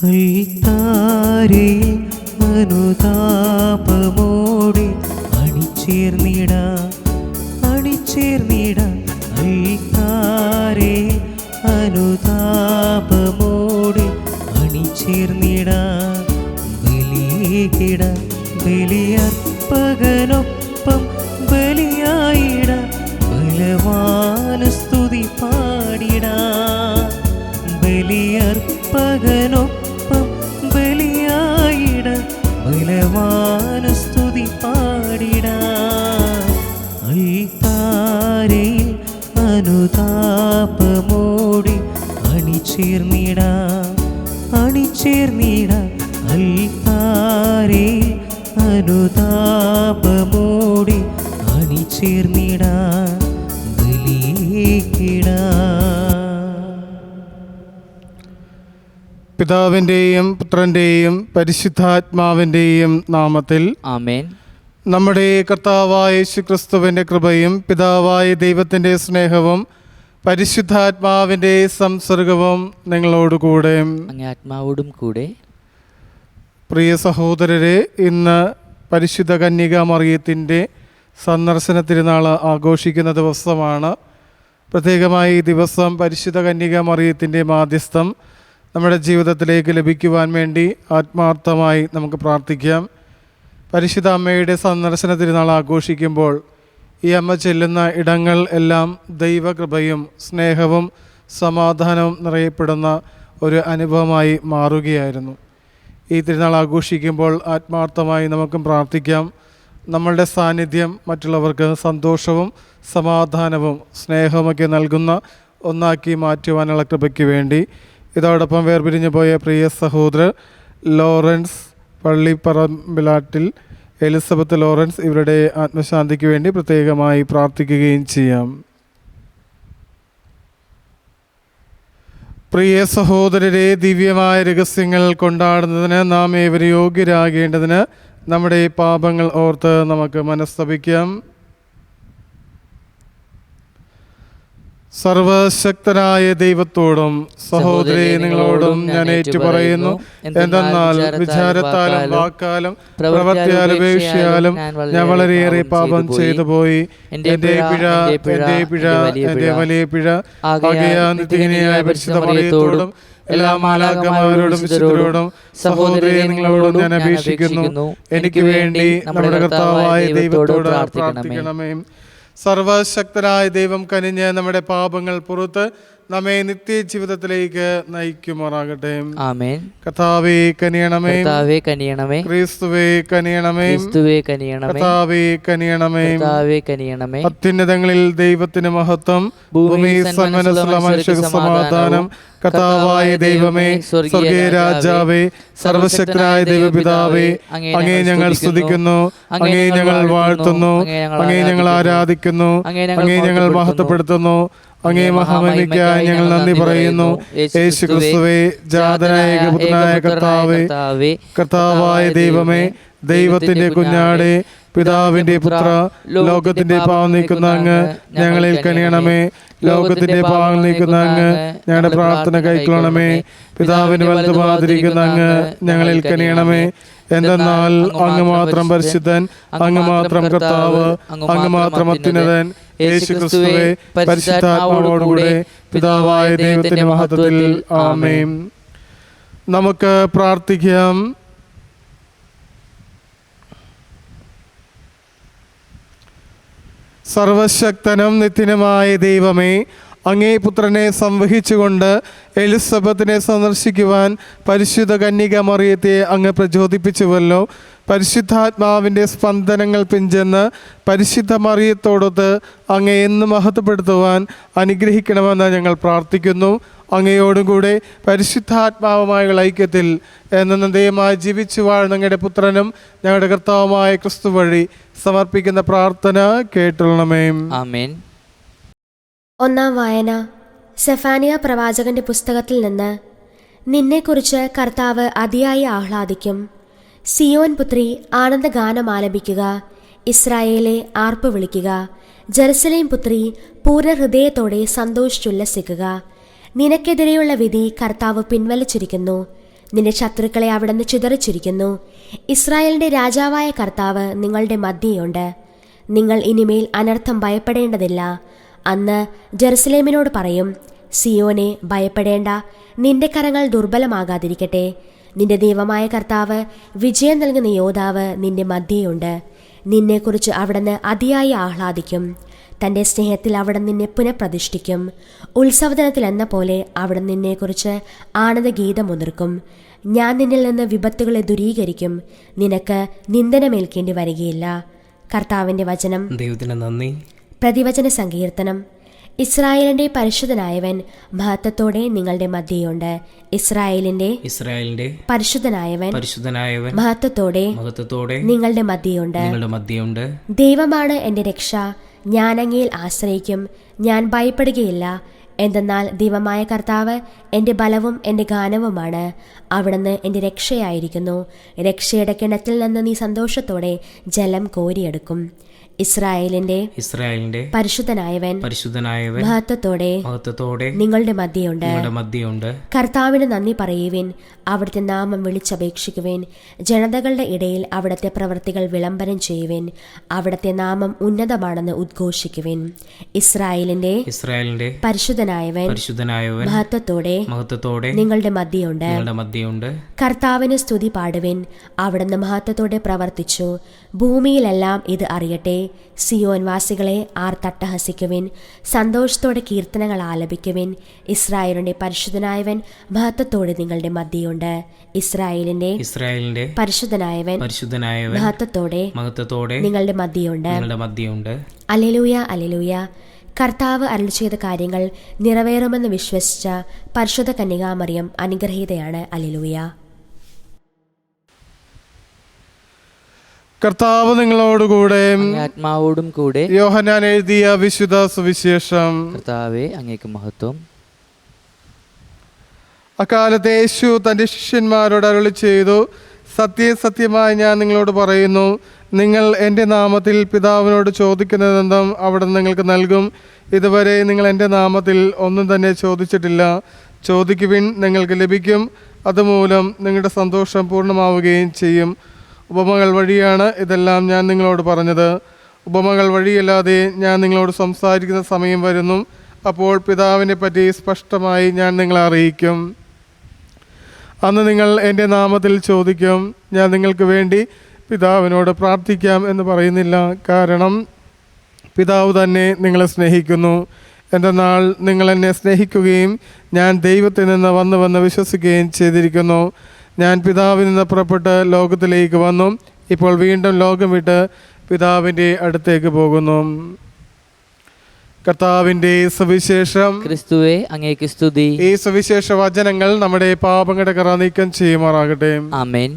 അൽത്താരയിൽ അനുതാപമോടെ അണിചേർന്നിടാം അൽത്താരയിൽ അനുതാപമോടെ അണിചേർന്നിടാം ബലിയിടാം ബലിയർപ്പകനൊപ്പം ബലിയായിടാം ബലവാന് സ്തുതി പാടിടാം ബലിയർപ്പകനൊപ്പം ബലിയായിടാം ബലവാന് സ്തുതി പാടിടാം അൽത്താരയിൽ അനുതാപമോടെ അണിചേർന്നിടാം അൽത്താരയിൽ അനുതാപമോടെ അണിചേർന്നിടാം ബലിയിടാം. പിതാവിൻ്റെയും പുത്രൻ്റെയും പരിശുദ്ധാത്മാവിൻ്റെയും നാമത്തിൽ ആമേൻ. നമ്മുടെ കർത്താവായ യേശുക്രിസ്തുവിൻ്റെ കൃപയും പിതാവായ ദൈവത്തിൻ്റെ സ്നേഹവും പരിശുദ്ധാത്മാവിൻ്റെ സംസർഗവും നിങ്ങളോടുകൂടെ അങ്ങേ ആത്മാവോടും കൂടെ. പ്രിയ സഹോദരരെ, ഇന്ന് പരിശുദ്ധ കന്യക മറിയത്തിൻ്റെ സന്ദർശന തിരുനാൾ ആഘോഷിക്കുന്ന ദിവസമാണ്. പ്രത്യേകമായി ഈ ദിവസം പരിശുദ്ധ കന്യക മറിയത്തിൻ്റെ മാധ്യസ്ഥം നമ്മുടെ ജീവിതത്തിലേക്ക് ലഭിക്കുവാൻ വേണ്ടി ആത്മാർത്ഥമായി നമുക്ക് പ്രാർത്ഥിക്കാം. പരിശുദ്ധ അമ്മയുടെ സന്ദർശന തിരുനാൾ ആഘോഷിക്കുമ്പോൾ ഈ അമ്മ ചെല്ലുന്ന ഇടങ്ങൾ എല്ലാം ദൈവകൃപയും സ്നേഹവും സമാധാനവും നിറയപ്പെടുന്ന ഒരു അനുഭവമായി മാറുകയായിരുന്നു. ഈ തിരുനാൾ ആഘോഷിക്കുമ്പോൾ ആത്മാർത്ഥമായി നമുക്കും പ്രാർത്ഥിക്കാം. നമ്മളുടെ സാന്നിധ്യം മറ്റുള്ളവർക്ക് സന്തോഷവും സമാധാനവും സ്നേഹവുമൊക്കെ നൽകുന്ന ഒന്നാക്കി മാറ്റുവാനുള്ള കൃപയ്ക്ക് വേണ്ടി. ഇതോടൊപ്പം വേർപിരിഞ്ഞു പോയ പ്രിയ സഹോദരർ ലോറൻസ് പള്ളിപ്പറമ്പിലാട്ടിൽ, എലിസബത്ത് ലോറൻസ്, ഇവരുടെ ആത്മശാന്തിക്ക് വേണ്ടി പ്രത്യേകമായി പ്രാർത്ഥിക്കുകയും ചെയ്യാം. പ്രിയ സഹോദരരെ, ദിവ്യമായ രഹസ്യങ്ങൾ കൊണ്ടാടുന്നതിന് നാം ഏവരും യോഗ്യരാകേണ്ടതിന് നമ്മുടെ പാപങ്ങൾ ഓർത്ത് നമുക്ക് മനസ്തപിക്കാം. സർവശക്തനായ ദൈവത്തോടും സഹോദരി നിങ്ങളോടും ഞാൻ ഏറ്റുപറയുന്നു, എന്തെന്നാൽ വിചാരത്താലും വാക്കാലും പ്രവൃത്തിയാലും ഉപേക്ഷയാലും ഞാൻ വളരെയേറെ പാപം ചെയ്തു പോയി. എൻ്റെ വലിയ പിഴ. ആകയാൽ നിത്യകന്യയായ പരിശുദ്ധ മറിയത്തോടും എല്ലാ മാലാഖമാരോടും വിശുദ്ധരോടും സഹോദരി നിങ്ങളോടും ഞാൻ അപേക്ഷിക്കുന്നു, എനിക്ക് വേണ്ടി നമ്മുടെ കർത്താവായ ദൈവത്തോട് പ്രാർത്ഥിക്കണമേ. സർവശക്തനായ ദൈവം കനിഞ്ഞ് നമ്മുടെ പാപങ്ങൾ പുറത്ത് നമ്മെ നിത്യജീവിതത്തിലേക്ക് നയിക്കുമാറാകട്ടെ. ആമേൻ. കർത്താവേ കനിയണമേ. ക്രിസ്തുവേ കനിയണമേ. കർത്താവേ കനിയണമേ. അത്യുന്നതങ്ങളിൽ ദൈവത്തിന് മഹത്വം, ഭൂമി സന്മനസ്സുള്ള മനുഷ്യർക്ക് സമാധാനം. കർത്താവായ ദൈവമേ, സ്വർഗീയ രാജാവേ, സർവശക്തനായ ദൈവപിതാവേ, അങ്ങേ ഞങ്ങൾ സ്തുതിക്കുന്നു, അങ്ങേ ഞങ്ങൾ വാഴ്ത്തുന്നു, അങ്ങേ ഞങ്ങൾ ആരാധിക്കുന്നു, അങ്ങേ ഞങ്ങൾ മഹത്വപ്പെടുത്തുന്നു, അങ്ങേ മഹാമഹിമയ്ക്കായി ഞങ്ങൾ നന്ദി പറയുന്നു. യേശുക്രിസ്തുവേ, ജാതനായ ഏകപുത്രനായ കർത്താവേ, കർത്താവായ ദൈവമേ, ദൈവത്തിന്റെ കുഞ്ഞാടേ, പിതാവിന്റെ പുത്ര, ലോകത്തിന്റെ പാവം നീക്കുന്ന അങ്ങ് ഞങ്ങളിൽ കനിയണമേ. ലോകത്തിന്റെ പാവം നീക്കുന്ന അങ്ങ് ഞങ്ങളുടെ പ്രാർത്ഥന കൈക്കൊള്ളണമേ. പിതാവിന് വലതുഭാഗത്തിരിക്കുന്ന അങ്ങ് ഞങ്ങളിൽ കനിയണമേ. എന്തെന്നാൽ അങ്ങ് മാത്രം പരിശുദ്ധൻ, അങ്ങ് മാത്രം കർത്താവ്, അങ്ങ് മാത്രം അത്യുന്നതൻ. യേശുക്രിസ്തുവേ, പരിശുദ്ധാത്മാവോടുകൂടെ പിതാവായ ദൈവത്തിന്റെ മഹത്വത്തിൽ ആമേൻ. നമുക്ക് പ്രാർത്ഥിക്കാം. സർവശക്തനും നിത്യനുമായ ദൈവമേ, അങ്ങേ പുത്രനെ സംവഹിച്ചുകൊണ്ട് എലിസബത്തിനെ സന്ദർശിക്കുവാൻ പരിശുദ്ധ കന്യക മറിയത്തെ അങ്ങ് പ്രചോദിപ്പിച്ചുവല്ലോ. പരിശുദ്ധാത്മാവിൻ്റെ സ്പന്ദനങ്ങൾ പിഞ്ചെന്ന് പരിശുദ്ധ മറിയത്തോടൊത്ത് അങ്ങേ എന്ന് മഹത്വപ്പെടുത്തുവാൻ അനുഗ്രഹിക്കണമെന്ന് ഞങ്ങൾ പ്രാർത്ഥിക്കുന്നു. അങ്ങയോടും കൂടെ പരിശുദ്ധാത്മാവുമായുള്ള ഐക്യത്തിൽ എന്നേമായി ജീവിച്ചു വാഴുന്ന ഞങ്ങളുടെ പുത്രനും ഞങ്ങളുടെ കർത്താവുമായ ക്രിസ്തു വഴി സമർപ്പിക്കുന്ന പ്രാർത്ഥന കേട്ടുള്ളണമേ. ആമേൻ. ഒന്നാം വായന സെഫാനിയ പ്രവാചകന്റെ പുസ്തകത്തിൽ നിന്ന്. നിന്നെക്കുറിച്ച് കർത്താവ് അതിയായി ആഹ്ലാദിക്കും. സിയോൻ പുത്രി ആനന്ദഗാനം ആലപിക്കുക. ഇസ്രായേലെ ആർപ്പ് വിളിക്കുക. ജെറുസലേം പുത്രി പൂർണ്ണ ഹൃദയത്തോടെ സന്തോഷിച്ചുല്ലസിക്കുക. നിനക്കെതിരെയുള്ള വിധി കർത്താവ് പിൻവലിച്ചിരിക്കുന്നു. നിന്റെ ശത്രുക്കളെ അവിടുന്ന് ചിതറിച്ചിരിക്കുന്നു. ഇസ്രായേലിന്റെ രാജാവായ കർത്താവ് നിങ്ങളുടെ മധ്യേയുണ്ട്. നിങ്ങൾ ഇനിമേൽ അനർത്ഥം ഭയപ്പെടേണ്ടതില്ല. അന്ന് ജെറുസലേമിനോട് പറയും, സിയോനെ ഭയപ്പെടേണ്ട, നിന്റെ കരങ്ങൾ ദുർബലമാകാതിരിക്കട്ടെ. നിന്റെ ദൈവമായ കർത്താവ്, വിജയം നൽകുന്ന യോദ്ധാവ് നിന്റെ മധ്യേയുണ്ട്. നിന്നെക്കുറിച്ച് അവിടുന്ന് അതിയായി ആഹ്ലാദിക്കും. തൻ്റെ സ്നേഹത്തിൽ അവിടെ നിന്നെ പുനഃപ്രതിഷ്ഠിക്കും. ഉത്സവദിനത്തിൽ എന്ന പോലെ അവിടെ നിന്നെക്കുറിച്ച് ആനന്ദഗീതമുതിർക്കും. ഞാൻ നിന്നിൽ നിന്ന് വിപത്തുകളെ ദൂരീകരിക്കും. നിനക്ക് നിന്ദനമേൽക്കേണ്ടി വരികയില്ല. കർത്താവിൻ്റെ വചനം. ദൈവത്തിന് നന്ദി. പ്രതിവചന സങ്കീർത്തനം. ഇസ്രായേലിന്റെ പരിശുദ്ധനായവൻ മഹത്വത്തോടെ നിങ്ങളുടെ മധ്യേയുണ്ട്. ഇസ്രായേലിന്റെ പരിശുദ്ധനായവൻ മഹത്വത്തോടെ നിങ്ങളുടെ മധ്യേയുണ്ട്. ദൈവമാണ് എന്റെ രക്ഷ, ഞാൻ അങ്ങയിൽ ആശ്രയിക്കും, ഞാൻ ഭയപ്പെടുകയില്ല. എന്തെന്നാൽ ദൈവമായ കർത്താവ് എൻ്റെ ബലവും എൻ്റെ ഗാനവുമാണ്. അവിടുന്ന് എൻ്റെ രക്ഷയായിരിക്കുന്നു. രക്ഷയുടെ കിണറ്റിൽ നിന്ന് നീ സന്തോഷത്തോടെ ജലം കോരിയെടുക്കും. ഇസ്രായേലിന്റെ പരിശുദ്ധനായവൻ മഹത്വത്തോടെ നിങ്ങളുടെ മധ്യേയുണ്ട്. കർത്താവിന് നന്ദി പറയുവിൻ, അവിടുത്തെ നാമം വിളിച്ചപേക്ഷിക്കുവിൻ. ജനതകളുടെ ഇടയിൽ അവിടുത്തെ പ്രവൃത്തികൾ വിളംബരം ചെയ്യുവിൻ. അവിടുത്തെ നാമം ഉന്നതമാണെന്ന് ഉദ്ഘോഷിക്കുവിൻ. ഇസ്രായേലിന്റെ പരിശുദ്ധനായവൻ മഹത്വത്തോടെ നിങ്ങളുടെ മധ്യേയുണ്ട്. കർത്താവിന് സ്തുതി പാടുവിൻ, അവിടുന്ന് മഹത്വത്തോടെ പ്രവർത്തിച്ചു. ഭൂമിയിലെല്ലാം ഇത് അറിയട്ടെ. സിയോൻ വാസികളെ ആർത്തട്ടഹസിക്കുവിൻ, സന്തോഷത്തോടെ കീർത്തനങ്ങൾ ആലപിക്കുവിൻ. ഇസ്രായേലിന്റെ പരിശുദ്ധനായവൻ മഹത്വത്തോടെ നിങ്ങളുടെ മധ്യേയുണ്ട്. ഇസ്രായേലിന്റെ പരിശുദ്ധനായവൻ മഹത്വത്തോടെ നിങ്ങളുടെ മധ്യേയുണ്ട്. Alleluia, alleluia. കർത്താവ് അരുളി ചെയ്ത കാര്യങ്ങൾ നിറവേറുമെന്ന് വിശ്വസിച്ച പരിശുദ്ധ കന്യകാമറിയം അനുഗ്രഹീതയാണ്. അല്ലേലൂയ. കർത്താവ് നിങ്ങളോടുകൂടെ ആത്മാവോടും കൂടെ. യോഹന്നാൻ എഴുതിയ വിശുദ്ധ സുവിശേഷം. കർത്താവേ, അങ്ങേക്ക് മഹത്വം. അക്കാലത്ത് യേശു തൻ്റെ ശിഷ്യന്മാരോട് അരുളി ചെയ്തു, സത്യസത്യമായി ഞാൻ നിങ്ങളോട് പറയുന്നു, നിങ്ങൾ എൻ്റെ നാമത്തിൽ പിതാവിനോട് ചോദിക്കുന്നതെന്തും അവിടെ നിങ്ങൾക്ക് നൽകും. ഇതുവരെ നിങ്ങൾ എൻ്റെ നാമത്തിൽ ഒന്നും തന്നെ ചോദിച്ചിട്ടില്ല. ചോദിക്കുവിൻ, നിങ്ങൾക്ക് ലഭിക്കും. അതുമൂലം നിങ്ങളുടെ സന്തോഷം പൂർണ്ണമാവുകയും ചെയ്യും. ഉപമകൾ വഴിയാണ് ഇതെല്ലാം ഞാൻ നിങ്ങളോട് പറഞ്ഞത്. ഉപമകൾ വഴിയല്ലാതെ ഞാൻ നിങ്ങളോട് സംസാരിക്കുന്ന സമയം വരുന്നു. അപ്പോൾ പിതാവിനെ പറ്റി സ്പഷ്ടമായി ഞാൻ നിങ്ങളെ അറിയിക്കും. അന്ന് നിങ്ങൾ എൻ്റെ നാമത്തിൽ ചോദിക്കും. ഞാൻ നിങ്ങൾക്ക് വേണ്ടി പിതാവിനോട് പ്രാർത്ഥിക്കാം എന്ന് പറയുന്നില്ല, കാരണം പിതാവ് തന്നെ നിങ്ങളെ സ്നേഹിക്കുന്നു. എന്തെന്നാൽ നിങ്ങൾ എന്നെ സ്നേഹിക്കുകയും ഞാൻ ദൈവത്തിൽ നിന്ന് വന്നുവെന്ന് വിശ്വസിക്കുകയും ചെയ്തിരിക്കുന്നു. ഞാൻ പിതാവിൽ നിന്ന് പുറപ്പെട്ട് ലോകത്തിലേക്ക് വന്നു. ഇപ്പോൾ വീണ്ടും ലോകം വിട്ട് പിതാവിൻ്റെ അടുത്തേക്ക് പോകുന്നു. കർത്താവിൻ്റെ സുവിശേഷം. ക്രിസ്തുവേ, അങ്ങേക്ക് സ്തുതി. ഈ സുവിശേഷ വചനങ്ങൾ നമ്മുടെ പാപങ്ങളുടെ കറ നീക്കം ചെയ്യുമാറാകട്ടെ. ആമേൻ.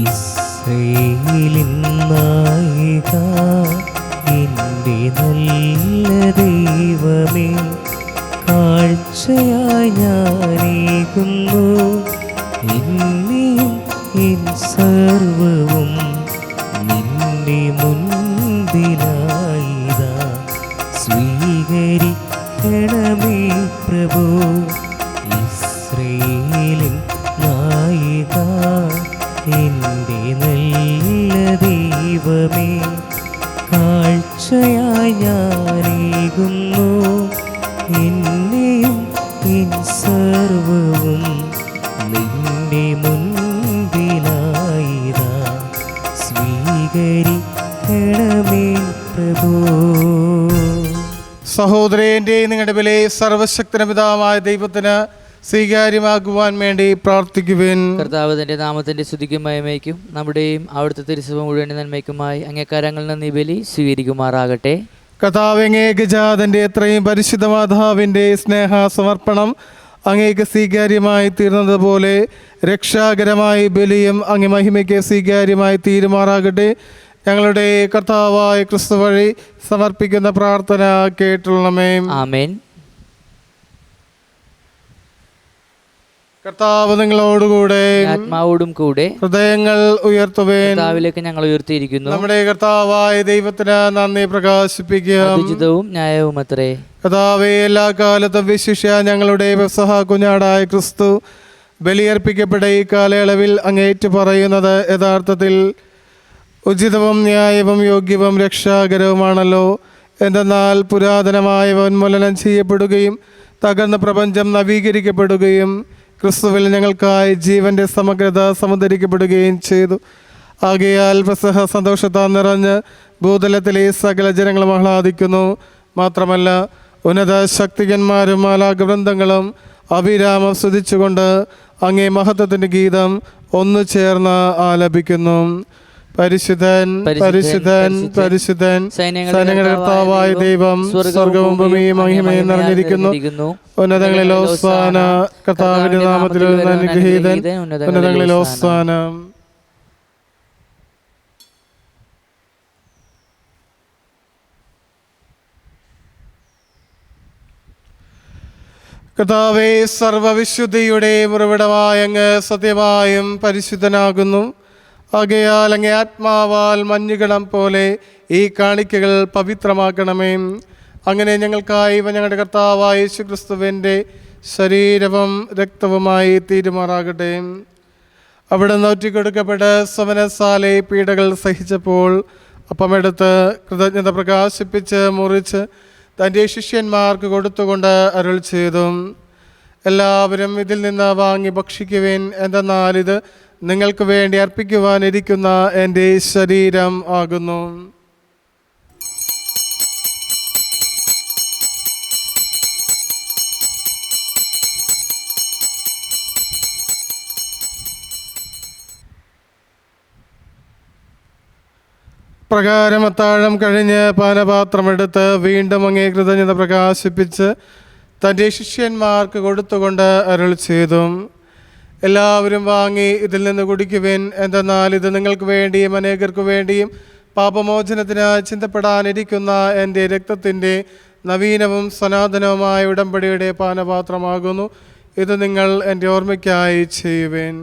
ഇസ്രായേലിൻ നായക, എൻ്റെ നല്ല ദൈവമേ, കാഴ്ചയായി ഞാനേകുന്നു എന്നെയും എൻ സർവവും നിന്റെ മുൻപിലായിതാ. സ്വീകരിക്കണമേ പ്രഭു. ഇസ്രായേലിൻ നായക, എൻ്റെ നല്ല ദൈവമേ, കാഴ്ചയായി ഞാനേകുന്നു എന്നെയും എൻ സർവവും നിന്റെ മുൻപിലായിതാ. സ്വീകരിക്കണമേ പ്രഭു. സഹോദരൻ്റെ നിങ്ങളുടെ വിലയെ സർവശക്തന പിതാവായ ദൈവത്തിന് സ്വീകാര്യമാക്കുവാൻ വേണ്ടി പ്രാർത്ഥിക്കുവിൻ. കർത്താവ് തന്റെ നാമത്തിന്റെ സ്തുതിക്കും മഹിമയ്ക്കും നമ്മുടെയും അവിടുത്തെ തിരുസഭ മുഴുവൻ നന്മയ്ക്കുമായി അങ്ങേക്കാരങ്ങളിൽ നിന്ന് ഈ ബലി സ്വീകരിക്കുമാറാകട്ടെ. കർത്താവ് അങ്ങേക്ക് ജാതന്റെ എത്രയും പരിശുദ്ധ മാതാവിൻ്റെ സ്നേഹ സമർപ്പണം അങ്ങേക്ക് സ്വീകാര്യമായി തീർന്നതുപോലെ രക്ഷാകരമായി ബലിയും അങ്ങേ മഹിമയ്ക്ക് സ്വീകാര്യമായി തീരുമാറാകട്ടെ. ഞങ്ങളുടെ കർത്താവായ ക്രിസ്തു വഴി സമർപ്പിക്കുന്ന പ്രാർത്ഥന കേട്ടുള്ളണമേ. ആമേൻ. കർത്താവ് നിങ്ങളോടുകൂടെ ആത്മാവോടും കൂടെ ഹൃദയങ്ങൾ ഉയർത്തുവേൻ. കർത്താവിലേക്ക് ഞങ്ങൾ ഉയർത്തിയിരിക്കുന്നു. നമ്മുടെ കർത്താവായ ദൈവത്തിന് നന്ദി പ്രകാശിപ്പിക്കുക. ഉചിതവും ന്യായവും അത്രേ. കർത്താവേ, എല്ലാ കാലത്തും വിശിഷ്യ ഞങ്ങളുടെ പെസഹ കുഞ്ഞാടായ ക്രിസ്തു ബലിയർപ്പിക്കപ്പെട്ട ഈ കാലയളവിൽ അങ്ങേറ്റു പറയുന്നത് യഥാർത്ഥത്തിൽ ഉചിതവും ന്യായവും യോഗ്യവും രക്ഷാകരവുമാണല്ലോ. എന്തെന്നാൽ പുരാതനമായവ ഉന്മൂലനം ചെയ്യപ്പെടുകയും തകർന്ന പ്രപഞ്ചം നവീകരിക്കപ്പെടുകയും ക്രിസ്തുവിൽ ഞങ്ങൾക്കായി ജീവന്റെ സമഗ്രത സമുദ്ധരിക്കപ്പെടുകയും ചെയ്തു. ആകയാൽ പെസഹ സന്തോഷത്താൽ നിറഞ്ഞ് ഭൂതലത്തിലെ സകല ജനങ്ങളും ആഹ്ലാദിക്കുന്നു. മാത്രമല്ല, ഉന്നത ശക്തികന്മാരും മാലാഖവൃന്ദങ്ങളും അഭിരാമം സ്തുതിച്ചുകൊണ്ട് അങ്ങേ മഹത്വത്തിന്റെ ഗീതം ഒന്നു ചേർന്ന് ആലപിക്കുന്നു. പരിശുദ്ധൻ പരിശുദ്ധൻ പരിശുദ്ധൻ സൈന്യങ്ങളുടെ കർത്താവായ ദൈവം സ്വർഗവും ഭൂമിയും മഹിമയും നിറഞ്ഞിരിക്കുന്നു. ഉന്നതങ്ങളിൽ ഹോസാന. കർത്താവിന്റെ നാമത്തിൽ അനുഗ്രഹീതൻ ഉന്നതങ്ങളിൽ ഹോസാന. കർത്താവേ, സർവവിശുദ്ധിയുടെ ഉറവിടമായ അങ്ങ് സത്യമായും പരിശുദ്ധനാകുന്നു. ആകയാൽ അങ്ങേ ആത്മാവാൽ മഞ്ഞുകണം പോലെ ഈ കാണിക്കകൾ പവിത്രമാക്കണമേ. അങ്ങനെ ഞങ്ങൾക്കായി ഞങ്ങളുടെ കർത്താവായ യേശു ക്രിസ്തുവിൻ്റെ ശരീരവും രക്തവുമായി തീരുമാറാകട്ടെ. അവിടെ ഒറ്റിക്കൊടുക്കപ്പെട്ട് സമനസാലെ പീഡകൾ സഹിച്ചപ്പോൾ അപ്പമെടുത്ത് കൃതജ്ഞത പ്രകാശിപ്പിച്ച് മുറിച്ച് തൻ്റെ ശിഷ്യന്മാർക്ക് കൊടുത്തുകൊണ്ട് അരുൾ ചെയ്തു, എല്ലാവരും ഇതിൽ നിന്ന് വാങ്ങി ഭക്ഷിക്കുവിൻ. എന്തെന്നാൽ ഇത് നിങ്ങൾക്ക് വേണ്ടി അർപ്പിക്കുവാനിരിക്കുന്ന എൻ്റെ ശരീരം ആകുന്നു. പ്രകാരം അത്താഴം കഴിഞ്ഞ് പാനപാത്രമെടുത്ത് വീണ്ടും അങ്ങേ കൃതജ്ഞത പ്രകാശിപ്പിച്ച് തൻ്റെ ശിഷ്യന്മാർക്ക് കൊടുത്തുകൊണ്ട് അരുൾ ചെയ്തു, എല്ലാവരും വാങ്ങി ഇതിൽ നിന്ന് കുടിക്കുവിൻ. എന്തെന്നാൽ ഇത് നിങ്ങൾക്ക് വേണ്ടിയും അനേകർക്ക് വേണ്ടിയും പാപമോചനത്തിന് ചിന്തപ്പെടാനിരിക്കുന്ന എൻ്റെ രക്തത്തിൻ്റെ നവീനവും സനാതനവുമായ ഉടമ്പടിയുടെ പാനപാത്രമാകുന്നു. ഇത് നിങ്ങൾ എൻ്റെ ഓർമ്മയ്ക്കായി ചെയ്യുവിൻ.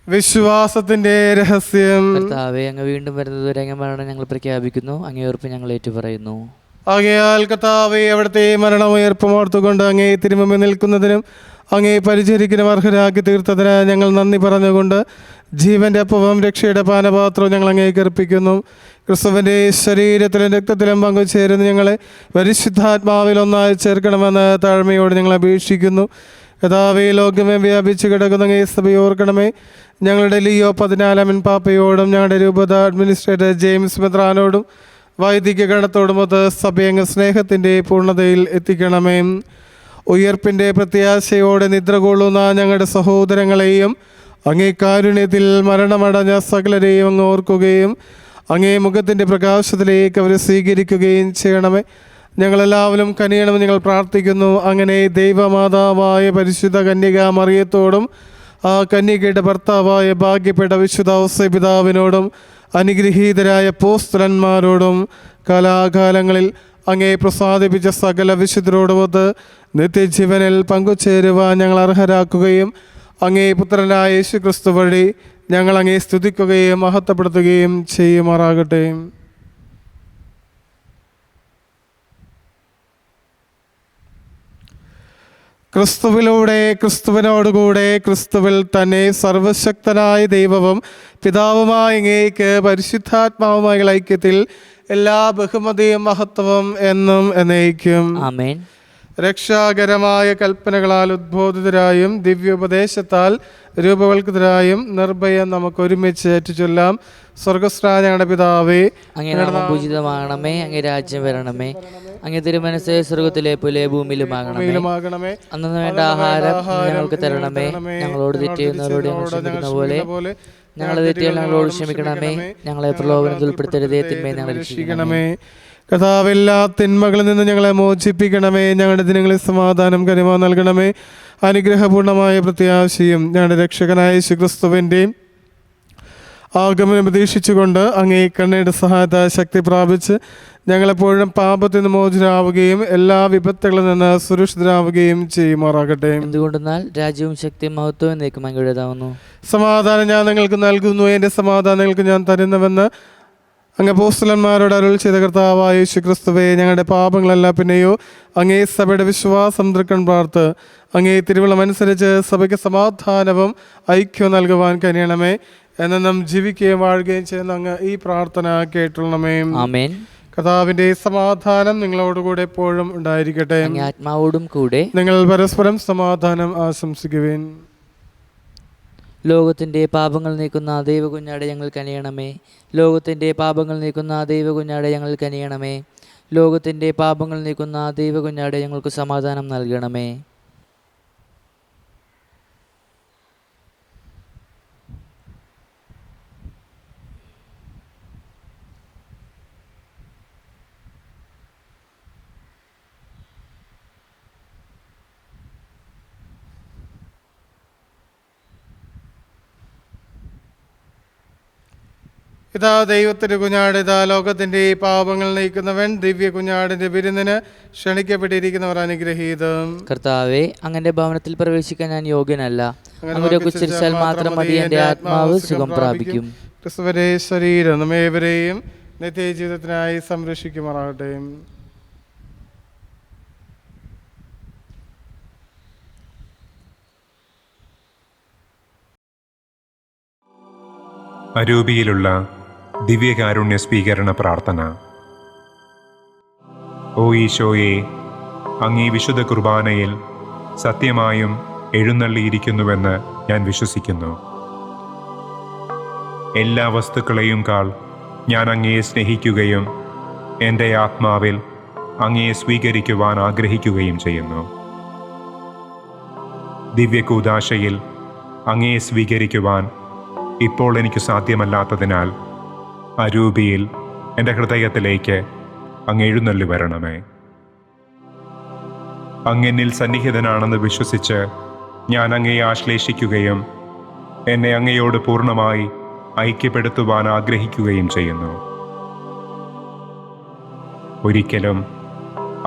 വിശ്വാസത്തിന്റെ രഹസ്യം. കർത്താവേ, അങ്ങ് വീണ്ടും വരുന്നത് വരെ അങ്ങേ മരണം ഞങ്ങൾ പ്രഖ്യാപിക്കുന്നു, അങ്ങേ ഉറപ്പ് ഞങ്ങൾ ഏറ്റുപറയുന്നു. ആകയാൽ കർത്താവേ, അവിടുത്തെ മരണം ഉയർപ്പും ഓർത്തുകൊണ്ട് അങ്ങേ തിരുമുമ്പിൽ നിൽക്കുന്നതിനും അങ്ങേ പരിചരിക്കുന്നതിനും അർഹരാക്കി തീർത്തതിന് ഞങ്ങൾ നന്ദി പറഞ്ഞുകൊണ്ട് ജീവന്റെ അപ്പവും രക്ഷയുടെ പാനപാത്രവും ഞങ്ങൾ അങ്ങേക്ക് അർപ്പിക്കുന്നു. ക്രിസ്തുവിൻ്റെ ശരീരത്തിലും രക്തത്തിലും പങ്കുചേരുന്ന ഞങ്ങളെ പരിശുദ്ധാത്മാവിൽ ഒന്നായി ചേർക്കണമെന്ന് താഴ്മയോട് ഞങ്ങൾ അപേക്ഷിക്കുന്നു. കർത്താവേ, ലോകമേ വ്യാപിച്ചു കിടക്കുന്ന അങ്ങേ സഭയെ ഓർക്കണമേ. ഞങ്ങളുടെ ലിയോ 14 പാപ്പയോടും ഞങ്ങളുടെ രൂപത അഡ്മിനിസ്ട്രേറ്റർ ജെയിംസ് മെത്രാനോടും വൈദിക ഗണത്തോടുമൊത്ത് സഭയങ്ങ് സ്നേഹത്തിൻ്റെ പൂർണ്ണതയിൽ എത്തിക്കണമേ. ഉയർപ്പിൻ്റെ പ്രത്യാശയോടെ നിദ്ര കൊള്ളുന്ന ഞങ്ങളുടെ സഹോദരങ്ങളെയും അങ്ങേ കാരുണ്യത്തിൽ മരണമടഞ്ഞ സകലരെയും അങ്ങ് ഓർക്കുകയും അങ്ങേ മുഖത്തിൻ്റെ പ്രകാശത്തിലേക്ക് അവരെ സ്വീകരിക്കുകയും ചെയ്യണമേ. ഞങ്ങളെല്ലാവരും കനിയണമെന്ന് ഞങ്ങൾ പ്രാർത്ഥിക്കുന്നു. അങ്ങനെ ദൈവമാതാവായ പരിശുദ്ധ കന്യക മറിയത്തോടും ആ കന്യകയുടെ ഭർത്താവായ ഭാഗ്യപ്പെട്ട വിശുദ്ധ ഔസേപിതാവിനോടും അനുഗ്രഹീതരായ അപ്പോസ്തലന്മാരോടും കാലാകാലങ്ങളിൽ അങ്ങേ പ്രസാദിപ്പിച്ച സകല വിശുദ്ധരോടുമൊത്ത് നിത്യജീവനിൽ പങ്കുചേരുവാൻ ഞങ്ങൾ അർഹരാക്കുകയും അങ്ങേ പുത്രനായ യേശു ക്രിസ്തു വഴി ഞങ്ങൾ അങ്ങേ സ്തുതിക്കുകയും മഹത്വപ്പെടുത്തുകയും ചെയ്യുമാറാകട്ടെ. ക്രിസ്തുവിലൂടെ, ക്രിസ്തുവിനോടുകൂടെ, ക്രിസ്തുവിൽ തന്നെ സർവശക്തനായ ദൈവവും പിതാവുമായ അങ്ങേക്ക് പരിശുദ്ധാത്മാവുമായ ഐക്യത്തിൽ എല്ലാ ബഹുമതിയും മഹത്വവും എന്നും എന്നേക്കും. ആമേൻ. രക്ഷാകരമായ കൽപ്പനകളാൽ ഉദ്ബോധിതരായും ദിവ്യോപദേശത്താൽ രൂപവൽകൃതരായും നിർഭയം നമുക്ക് ഒരുമിച്ച് ഏറ്റുചൊല്ലാം. സ്വർഗസ്ഥനായ ഞങ്ങളുടെ പിതാവേ, അങ്ങേ നാമം പൂജിതമാകണമേ, അങ്ങേ രാജ്യം വരണമേ, അങ്ങേ തിരുമനസ്സ് സ്വർഗത്തിലെ പോലെ ഭൂമിയിലുമാകണമേ. അന്നു വേണ്ട ആഹാരം ഞങ്ങൾക്ക് തരണമേ, ഞങ്ങളോട് തെറ്റ് ചെയ്യുന്നവരോട് ഞങ്ങൾ ക്ഷമിക്കുന്ന പോലെ ഞങ്ങളെ തെറ്റിയാൽ ഞങ്ങളോട് ക്ഷമിക്കണമേ, ഞങ്ങളെ പ്രലോഭനത്തിൽ ഉൾപ്പെടുത്തരുതേ, തിന്മയെ ഞങ്ങളെ രക്ഷിക്കണമേ. കർത്താവ്, എല്ലാ തിന്മകളിൽ നിന്ന് ഞങ്ങളെ മോചിപ്പിക്കണമേ. ഞങ്ങളുടെ ദിനങ്ങളിൽ സമാധാനം കനിമ നൽകണമേ. അനുഗ്രഹപൂർണമായ പ്രത്യാശയും ഞങ്ങളുടെ രക്ഷകനായ യേശുക്രിസ്തുവിൻ്റെയും ആഗമനം പ്രതീക്ഷിച്ചുകൊണ്ട് അങ്ങേ കണ്ണയുടെ സഹായത്താൽ ശക്തി പ്രാപിച്ച് ഞങ്ങളെപ്പോഴും പാപത്തിൽ നിന്ന് മോചിതരാവുകയും എല്ലാ വിപത്തുകളിൽ നിന്ന് സുരക്ഷിതരാവുകയും ചെയ്യുമാറാകട്ടെ. എന്തുകൊണ്ടെന്നാൽ രാജ്യവും ശക്തിയും മഹത്വവും എന്നേക്കും അങ്ങയുടേതാവുന്നു. സമാധാനം ഞാൻ നിങ്ങൾക്ക് നൽകുന്നു, എൻ്റെ സമാധാനം നിങ്ങൾക്ക് ഞാൻ തരുന്നുവെന്ന് അങ്ങ് അപ്പോസ്തലന്മാരോട് അരുൾ ചെയ്ത കർത്താവായ യേശുക്രിസ്തുവേ, ഞങ്ങളുടെ പാപങ്ങളല്ല പിന്നെയോ അങ്ങേ സഭയുടെ വിശ്വാസം തൃക്കൺ പാർത്ത് അങ്ങേ തിരുവള്ളമനുസരിച്ച് സഭയ്ക്ക് സമാധാനവും ഐക്യവും നൽകുവാൻ കഴിയണമേ. എന്നും ജീവിക്കുകയും വാഴുകയും ചെയ്യുന്ന അങ്ങ് ഈ പ്രാർത്ഥന കേട്ടുള്ളണമേ. ആമേൻ. കർത്താവിന്റെ സമാധാനം നിങ്ങളോടുകൂടെ എപ്പോഴും ഉണ്ടായിരിക്കട്ടെ. ആത്മാവോടും കൂടെ. നിങ്ങൾ പരസ്പരം സമാധാനം ആശംസിക്കുവിൻ. ലോകത്തിൻ്റെ പാപങ്ങൾ നീക്കുന്ന ദൈവ കുഞ്ഞാടെ ഞങ്ങൾ കനിയണമേ. ലോകത്തിൻ്റെ പാപങ്ങൾ നീക്കുന്ന ദൈവ കുഞ്ഞാടെ ഞങ്ങൾ കനിയണമേ. ലോകത്തിൻ്റെ പാപങ്ങൾ നീക്കുന്ന ദൈവ കുഞ്ഞാടെ ഞങ്ങൾക്ക് സമാധാനം നൽകണമേ. ഇതാ ദൈവത്തിൻ്റെ കുഞ്ഞാട്, ഇതാ ലോകത്തിൻ്റെ പാപങ്ങൾ നീക്കുന്നവൻ. ദിവ്യ കുഞ്ഞാടിൻ്റെ വിരുന്നിന് ക്ഷണിക്കപ്പെട്ടിരിക്കുന്നവർ അനുഗ്രഹീതം. കർത്താവേ, അങ്ങന്റെ ഭവനത്തിൽ പ്രവേശിക്കാൻ ഞാൻ യോഗ്യനല്ല. അങ്ങയുടെ ഉച്ചരിച്ചാൽ മാത്രം മതി, എൻ്റെ ആത്മാവ് സുഖം പ്രാപിക്കും. ക്രിസ്തുവിന്റെ ശരീരം നമ്മേവരെയും നിത്യജീവിതത്തിനായി സംരക്ഷിക്കുമാറാകട്ടെ. അരൂപിയിലുള്ള ദിവ്യകാരുണ്യ സ്വീകരണ പ്രാർത്ഥന. ഓ ഈശോയെ, അങ്ങീ വിശുദ്ധ കുർബാനയിൽ സത്യമായും എഴുന്നള്ളിയിരിക്കുന്നുവെന്ന് ഞാൻ വിശ്വസിക്കുന്നു. എല്ലാ വസ്തുക്കളെയും കാൾ ഞാൻ അങ്ങയെ സ്നേഹിക്കുകയും എൻ്റെ ആത്മാവിൽ അങ്ങയെ സ്വീകരിക്കുവാൻ ആഗ്രഹിക്കുകയും ചെയ്യുന്നു. ദിവ്യകൂദാശയിൽ അങ്ങയെ സ്വീകരിക്കുവാൻ ഇപ്പോൾ എനിക്ക് സാധ്യമല്ലാത്തതിനാൽ അരൂപിയിൽ എൻ്റെ ഹൃദയത്തിലേക്ക് അങ്ങ് എഴുന്നള്ളി വരണമേ. അങ്ങെന്നിൽ സന്നിഹിതനാണെന്ന് വിശ്വസിച്ച് ഞാൻ അങ്ങയെ ആശ്ലേഷിക്കുകയും എന്നെ അങ്ങയോട് പൂർണ്ണമായി ഐക്യപ്പെടുത്തുവാൻ ആഗ്രഹിക്കുകയും ചെയ്യുന്നു. ഒരിക്കലും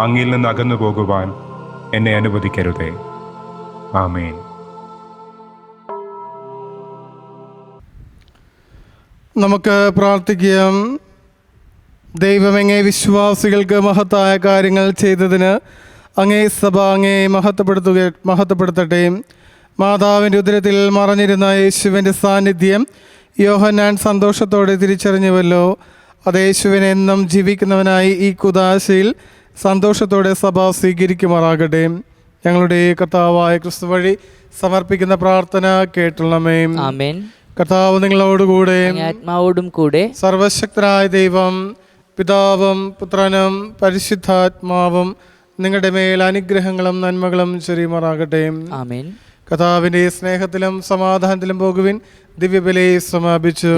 അങ്ങിൽ നിന്ന് അകന്നു പോകുവാൻ എന്നെ അനുവദിക്കരുതേ. ആമേൻ. നമുക്ക് പ്രാർത്ഥിക്കാം. ദൈവം അങ്ങേ വിശ്വാസികൾക്ക് മഹത്തായ കാര്യങ്ങൾ ചെയ്തതിന് അങ്ങേ സഭ അങ്ങേ മഹത്വപ്പെടുത്തട്ടെ. മാതാവിൻ്റെ ഉദരത്തിൽ മറഞ്ഞിരുന്ന യേശുവിൻ്റെ സാന്നിധ്യം യോഹന്നാൻ സന്തോഷത്തോടെ തിരിച്ചറിഞ്ഞുവല്ലോ. അത് യേശുവിനെ എന്നും ജീവിക്കുന്നവനായി ഈ കുദാശയിൽ സന്തോഷത്തോടെ സഭ സ്വീകരിക്കുമാറാകട്ടെ. ഞങ്ങളുടെ കർത്താവായ ക്രിസ്തു വഴി സമർപ്പിക്കുന്ന പ്രാർത്ഥന കേട്ടുള്ളമേ. ആമേൻ. കർത്താവ് നിങ്ങളോടുകൂടെ, ആത്മാവോടും കൂടെ. സർവശക്തനായ ദൈവം പിതാവും പുത്രനും പരിശുദ്ധാത്മാവും നിങ്ങളുടെ മേൽ അനുഗ്രഹങ്ങളും നന്മകളും ചൊരിയുമാറാകട്ടെ. ആമേൻ. കർത്താവിന്റെ സ്നേഹത്തിലും സമാധാനത്തിലും പോകുവിൻ. ദിവ്യബലി സമാപിച്ചു.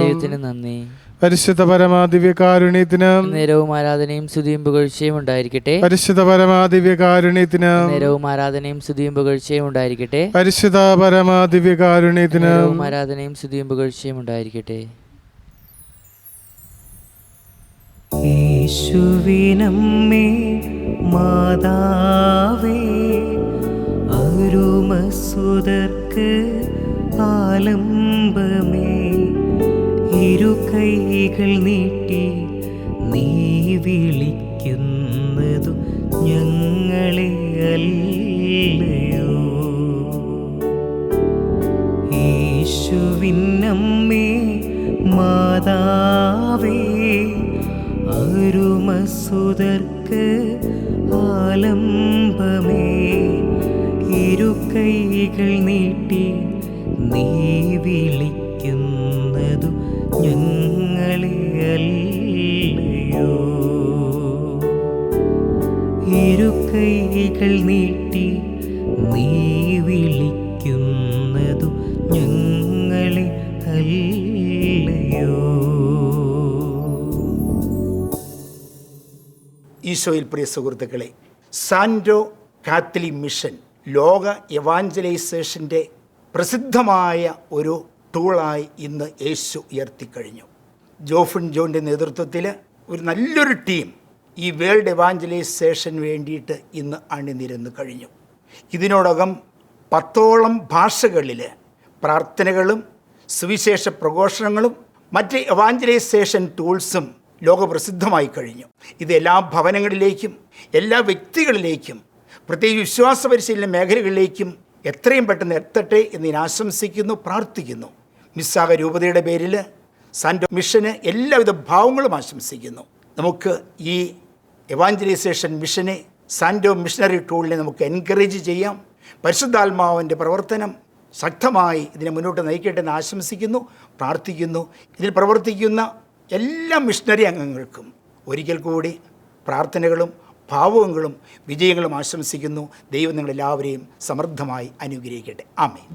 നന്ദി. പരിശുദ്ധ പരമാദിവ്യകാരുണ്യത്തിന് നേരവും ആരാധനയും സ്തുതിയും പുകഴ്ചയും ഉണ്ടായിരിക്കട്ടെ. പരിശുദ്ധ പരമാദിവ്യകാരുണ്യത്തിന് നേരവും ആരാധനയും സ്തുതിയും പുകഴ്ചയും ഉണ്ടായിരിക്കട്ടെ. പരിശുദ്ധ പരമാദിവ്യകാരുണ്യത്തിന് ആരാധനയും സ്തുതിയും പുകഴ്ചയും ഉണ്ടായിരിക്കട്ടെ. യേശുവിനമ്മേ മാതാവേ, അരുമസുതർക്ക് ആലംബമേ, ഇരു കൈകൾ നീട്ടി നീ വിളിക്കുന്നതു ഞങ്ങളെ അല്ലയോ. യേശുവിനമ്മേ മാതാവേ, അരുമസുതർക്ക് ആലംബമേ, കൈകൾ നീട്ടി നീ വിളിക്കുന്നതു ഞങ്ങളെ അല്ലയോ. ഇരു കൈകൾ നീട്ടി നീ വിളിക്കുന്നതു ഞങ്ങളെ അല്ലയോ. ഈശോയിൽ പ്രിയ സുഹൃത്തുക്കളെ, സാൻഡോ കാത്തലിക് മിഷൻ ലോക എവാഞ്ചലൈസേഷൻ്റെ പ്രസിദ്ധമായ ഒരു ടൂളായി ഇന്ന് യേശു ഉയർത്തിക്കഴിഞ്ഞു. ജോഫിൻ ജോണിൻ്റെ നേതൃത്വത്തിൽ ഒരു നല്ലൊരു ടീം ഈ വേൾഡ് എവാഞ്ചലൈസേഷന് വേണ്ടിയിട്ട് ഇന്ന് അണിനിരന്ന് കഴിഞ്ഞു. ഇതിനോടകം 10ഓളം ഭാഷകളിൽ പ്രാർത്ഥനകളും സുവിശേഷ പ്രഘോഷണങ്ങളും മറ്റ് എവാഞ്ചലൈസേഷൻ ടൂൾസും ലോകപ്രസിദ്ധമായി കഴിഞ്ഞു. ഇത് എല്ലാ ഭവനങ്ങളിലേക്കും എല്ലാ വ്യക്തികളിലേക്കും പ്രത്യേകിച്ച് വിശ്വാസ പരിശീലന മേഖലകളിലേക്കും എത്രയും പെട്ടെന്ന് എത്തട്ടെ എന്ന് ഞാൻ ആശംസിക്കുന്നു, പ്രാർത്ഥിക്കുന്നു. മിസ്സാഗ രൂപതയുടെ പേരിൽ സാൻഡോ മിഷന് എല്ലാവിധ ഭാവങ്ങളും ആശംസിക്കുന്നു. നമുക്ക് ഈ എവാഞ്ചലൈസേഷൻ മിഷനെ, സാൻഡോ മിഷണറി ടൂളിനെ നമുക്ക് എൻകറേജ് ചെയ്യാം. പരിശുദ്ധാത്മാവിൻ്റെ പ്രവർത്തനം ശക്തമായി ഇതിനെ മുന്നോട്ട് നയിക്കട്ടെ എന്ന് ആശംസിക്കുന്നു, പ്രാർത്ഥിക്കുന്നു. ഇതിൽ പ്രവർത്തിക്കുന്ന എല്ലാ മിഷണറി അംഗങ്ങൾക്കും ഒരിക്കൽ കൂടി പ്രാർത്ഥനകളും ഭാവുകങ്ങളും വിജയങ്ങളും ആശംസിക്കുന്നു. ദൈവം നിങ്ങളെല്ലാവരെയും സമൃദ്ധമായി അനുഗ്രഹിക്കട്ടെ. ആമേൻ.